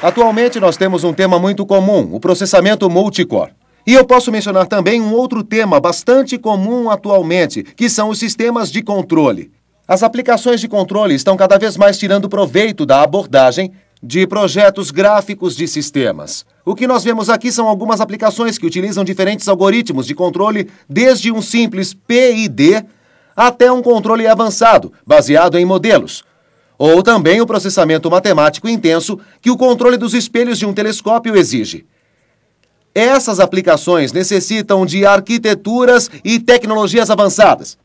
Atualmente, nós temos um tema muito comum, o processamento multicore. E eu posso mencionar também um outro tema bastante comum atualmente, que são os sistemas de controle. As aplicações de controle estão cada vez mais tirando proveito da abordagem de projetos gráficos de sistemas. O que nós vemos aqui são algumas aplicações que utilizam diferentes algoritmos de controle, desde um simples PID até um controle avançado, baseado em modelos. Ou também o processamento matemático intenso que o controle dos espelhos de um telescópio exige. Essas aplicações necessitam de arquiteturas e tecnologias avançadas.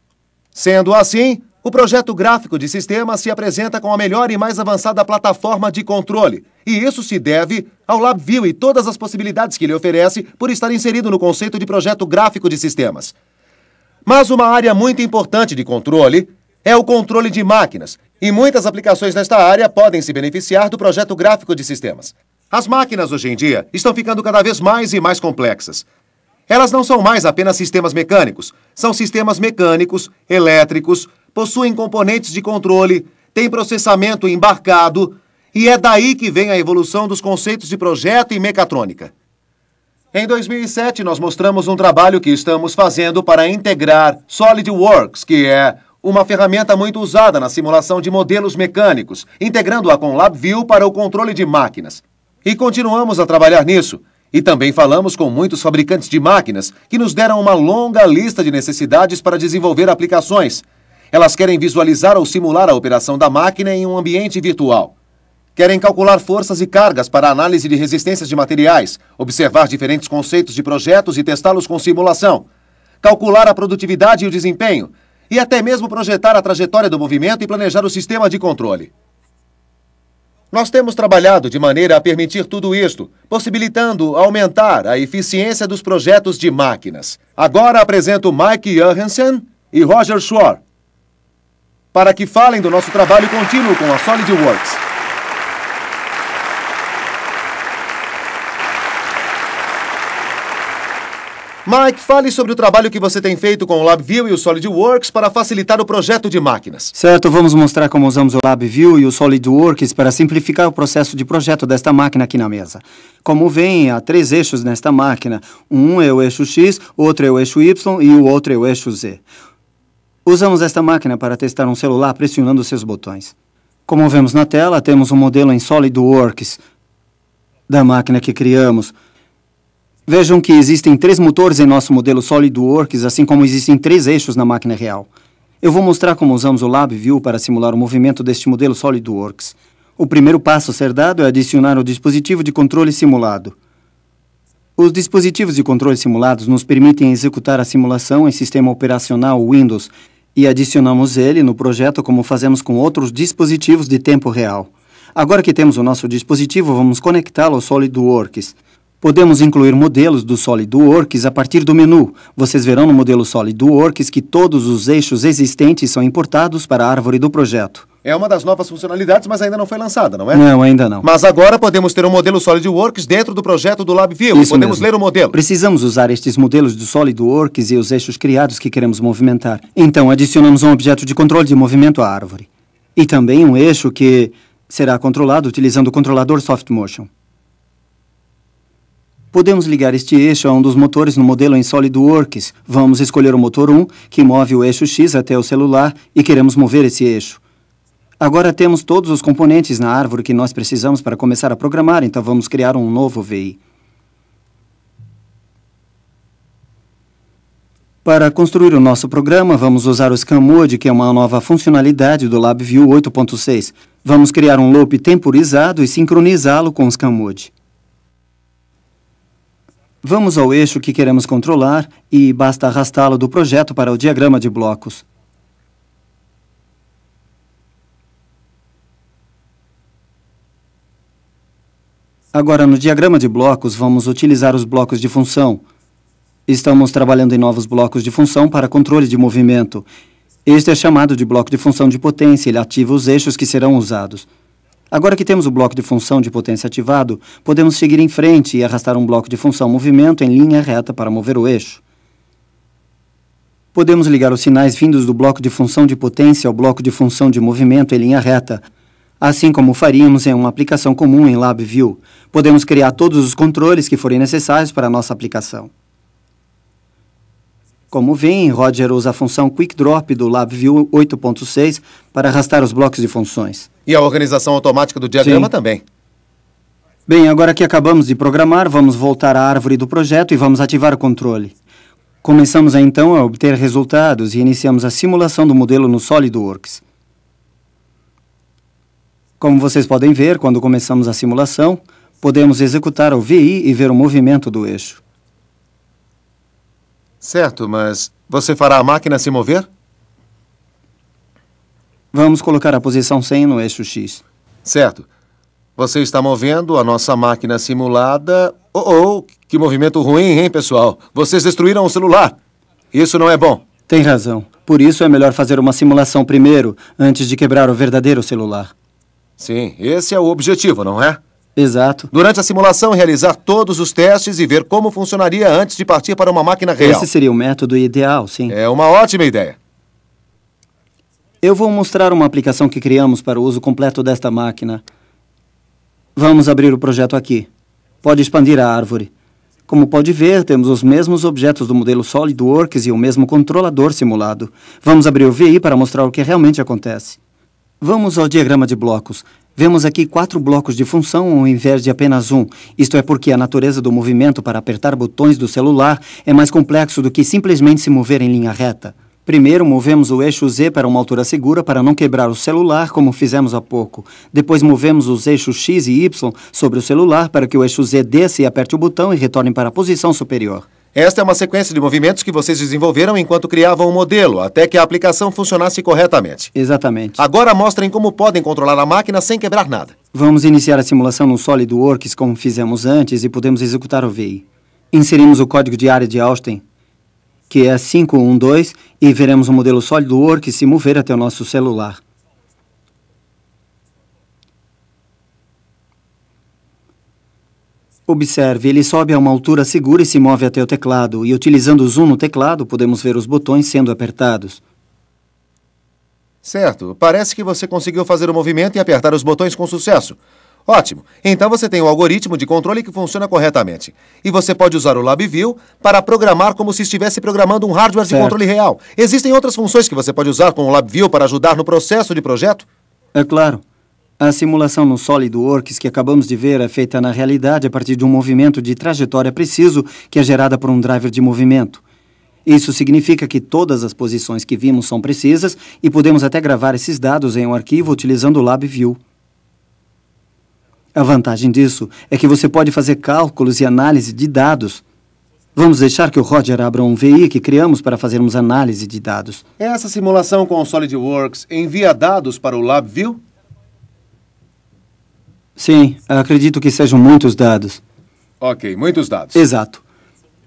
Sendo assim, o projeto gráfico de sistemas se apresenta com a melhor e mais avançada plataforma de controle. E isso se deve ao LabVIEW e todas as possibilidades que ele oferece por estar inserido no conceito de projeto gráfico de sistemas. Mas uma área muito importante de controle é o controle de máquinas. E muitas aplicações nesta área podem se beneficiar do projeto gráfico de sistemas. As máquinas, hoje em dia, estão ficando cada vez mais e mais complexas. Elas não são mais apenas sistemas mecânicos. São sistemas mecânicos, elétricos, possuem componentes de controle, têm processamento embarcado, e é daí que vem a evolução dos conceitos de projeto e mecatrônica. Em 2007, nós mostramos um trabalho que estamos fazendo para integrar SolidWorks, que é uma ferramenta muito usada na simulação de modelos mecânicos, integrando-a com LabVIEW para o controle de máquinas. E continuamos a trabalhar nisso. E também falamos com muitos fabricantes de máquinas que nos deram uma longa lista de necessidades para desenvolver aplicações. Elas querem visualizar ou simular a operação da máquina em um ambiente virtual. Querem calcular forças e cargas para análise de resistências de materiais, observar diferentes conceitos de projetos e testá-los com simulação, calcular a produtividade e o desempenho, e até mesmo projetar a trajetória do movimento e planejar o sistema de controle. Nós temos trabalhado de maneira a permitir tudo isto, possibilitando aumentar a eficiência dos projetos de máquinas. Agora apresento Mike Johansen e Roger Schwartz para que falem do nosso trabalho contínuo com a SolidWorks. Mike, fale sobre o trabalho que você tem feito com o LabVIEW e o SolidWorks para facilitar o projeto de máquinas. Certo, vamos mostrar como usamos o LabVIEW e o SolidWorks para simplificar o processo de projeto desta máquina aqui na mesa. Como veem, há 3 eixos nesta máquina. Um é o eixo X, outro é o eixo Y e o outro é o eixo Z. Usamos esta máquina para testar um celular pressionando seus botões. Como vemos na tela, temos um modelo em SolidWorks da máquina que criamos. Vejam que existem 3 motores em nosso modelo SolidWorks, assim como existem 3 eixos na máquina real. Eu vou mostrar como usamos o LabVIEW para simular o movimento deste modelo SolidWorks. O primeiro passo a ser dado é adicionar o dispositivo de controle simulado. Os dispositivos de controle simulados nos permitem executar a simulação em sistema operacional Windows e adicionamos ele no projeto como fazemos com outros dispositivos de tempo real. Agora que temos o nosso dispositivo, vamos conectá-lo ao SolidWorks. Podemos incluir modelos do SolidWorks a partir do menu. Vocês verão no modelo SolidWorks que todos os eixos existentes são importados para a árvore do projeto. É uma das novas funcionalidades, mas ainda não foi lançada, não é? Não, ainda não. Mas agora podemos ter um modelo SolidWorks dentro do projeto do LabVIEW. Isso podemos mesmo. ler o modelo. Precisamos usar estes modelos do SolidWorks e os eixos criados que queremos movimentar. Então, adicionamos um objeto de controle de movimento à árvore. E também um eixo que será controlado utilizando o controlador SoftMotion. Podemos ligar este eixo a um dos motores no modelo em SolidWorks. Vamos escolher o motor 1, que move o eixo X até o celular, e queremos mover esse eixo. Agora temos todos os componentes na árvore que nós precisamos para começar a programar, então vamos criar um novo VI. Para construir o nosso programa, vamos usar o ScanMode, que é uma nova funcionalidade do LabVIEW 8.6. Vamos criar um loop temporizado e sincronizá-lo com o ScanMode. Vamos ao eixo que queremos controlar e basta arrastá-lo do projeto para o diagrama de blocos. Agora, no diagrama de blocos, vamos utilizar os blocos de função. Estamos trabalhando em novos blocos de função para controle de movimento. Este é chamado de bloco de função de potência. Ele ativa os eixos que serão usados. Agora que temos o bloco de função de potência ativado, podemos seguir em frente e arrastar um bloco de função movimento em linha reta para mover o eixo. Podemos ligar os sinais vindos do bloco de função de potência ao bloco de função de movimento em linha reta. assim como faríamos em uma aplicação comum em LabVIEW. Podemos criar todos os controles que forem necessários para a nossa aplicação. Como vem, Roger usa a função Quick Drop do LabVIEW 8.6 para arrastar os blocos de funções. E a organização automática do diagrama também. Bem, agora que acabamos de programar, vamos voltar à árvore do projeto e vamos ativar o controle. Começamos então a obter resultados e iniciamos a simulação do modelo no SolidWorks. Como vocês podem ver, quando começamos a simulação, podemos executar o VI e ver o movimento do eixo. Certo, mas você fará a máquina se mover? Vamos colocar a posição 100 no eixo X. Certo. Você está movendo a nossa máquina simulada... que movimento ruim, hein, pessoal? Vocês destruíram o celular. Isso não é bom. Tem razão. Por isso é melhor fazer uma simulação primeiro, antes de quebrar o verdadeiro celular. Sim, esse é o objetivo, não é? Exato. Durante a simulação, realizar todos os testes e ver como funcionaria antes de partir para uma máquina real. Esse seria o método ideal, sim. É uma ótima ideia. Eu vou mostrar uma aplicação que criamos para o uso completo desta máquina. Vamos abrir o projeto aqui. Pode expandir a árvore. Como pode ver, temos os mesmos objetos do modelo SolidWorks e o mesmo controlador simulado. Vamos abrir o VI para mostrar o que realmente acontece. Vamos ao diagrama de blocos. Vemos aqui 4 blocos de função ao invés de apenas um. Isto é porque a natureza do movimento para apertar botões do celular é mais complexo do que simplesmente se mover em linha reta. Primeiro, movemos o eixo Z para uma altura segura para não quebrar o celular, como fizemos há pouco. Depois, movemos os eixos X e Y sobre o celular para que o eixo Z desça e aperte o botão e retorne para a posição superior. Esta é uma sequência de movimentos que vocês desenvolveram enquanto criavam o modelo, até que a aplicação funcionasse corretamente. Exatamente. Agora mostrem como podem controlar a máquina sem quebrar nada. Vamos iniciar a simulação no SolidWorks, como fizemos antes, e podemos executar o VI. Inserimos o código de área de Austin, que é 512, e veremos o modelo SolidWorks se mover até o nosso celular. Observe, ele sobe a uma altura segura e se move até o teclado, e utilizando o zoom no teclado, podemos ver os botões sendo apertados. Certo. Parece que você conseguiu fazer o movimento e apertar os botões com sucesso. Ótimo. Então você tem um algoritmo de controle que funciona corretamente. E você pode usar o LabVIEW para programar como se estivesse programando um hardware de controle real. Existem outras funções que você pode usar com o LabVIEW para ajudar no processo de projeto? É claro. A simulação no SolidWorks que acabamos de ver é feita na realidade a partir de um movimento de trajetória preciso que é gerada por um driver de movimento. Isso significa que todas as posições que vimos são precisas e podemos até gravar esses dados em um arquivo utilizando o LabVIEW. A vantagem disso é que você pode fazer cálculos e análise de dados. Vamos deixar que o Roger abra um VI que criamos para fazermos análise de dados. Essa simulação com o SolidWorks envia dados para o LabVIEW? Sim, acredito que sejam muitos dados. Ok, muitos dados. Exato.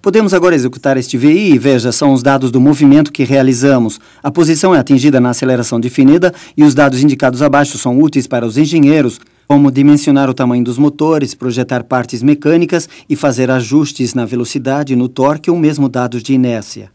Podemos agora executar este VI e veja, são os dados do movimento que realizamos. A posição é atingida na aceleração definida e os dados indicados abaixo são úteis para os engenheiros, como dimensionar o tamanho dos motores, projetar partes mecânicas e fazer ajustes na velocidade, no torque ou mesmo dados de inércia.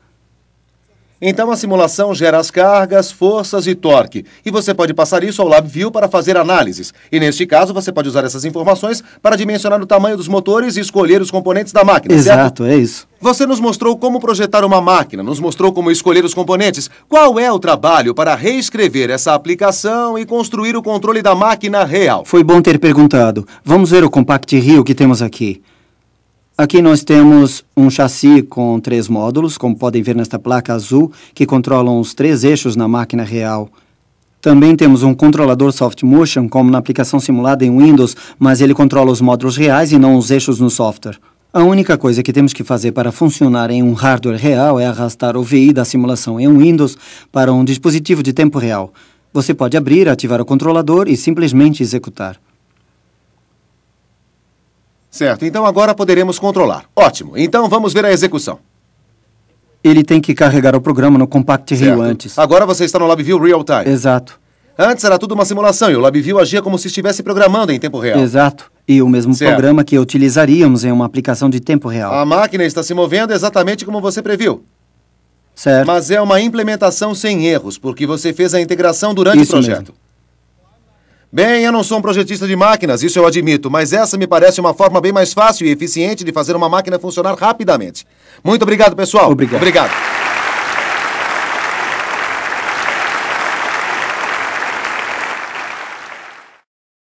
Então a simulação gera as cargas, forças e torque. E você pode passar isso ao LabVIEW para fazer análises. E neste caso você pode usar essas informações para dimensionar o tamanho dos motores e escolher os componentes da máquina, Exato, certo? É isso. Você nos mostrou como projetar uma máquina, nos mostrou como escolher os componentes. Qual é o trabalho para reescrever essa aplicação e construir o controle da máquina real? Foi bom ter perguntado. Vamos ver o Compact Rio que temos aqui. Aqui nós temos um chassi com 3 módulos, como podem ver nesta placa azul, que controlam os 3 eixos na máquina real. Também temos um controlador Soft Motion, como na aplicação simulada em Windows, mas ele controla os módulos reais e não os eixos no software. A única coisa que temos que fazer para funcionar em um hardware real é arrastar o VI da simulação em Windows para um dispositivo de tempo real. Você pode abrir, ativar o controlador e simplesmente executar. Certo, então agora poderemos controlar. Ótimo, então vamos ver a execução. Ele tem que carregar o programa no Compact Rio antes. Agora você está no LabVIEW Real Time. Exato. Antes era tudo uma simulação e o LabVIEW agia como se estivesse programando em tempo real. Exato. E o mesmo programa que utilizaríamos em uma aplicação de tempo real. A máquina está se movendo exatamente como você previu. Certo. Mas é uma implementação sem erros, porque você fez a integração durante o projeto. Mesmo. Bem, eu não sou um projetista de máquinas, isso eu admito, mas essa me parece uma forma bem mais fácil e eficiente de fazer uma máquina funcionar rapidamente. Muito obrigado, pessoal. Obrigado.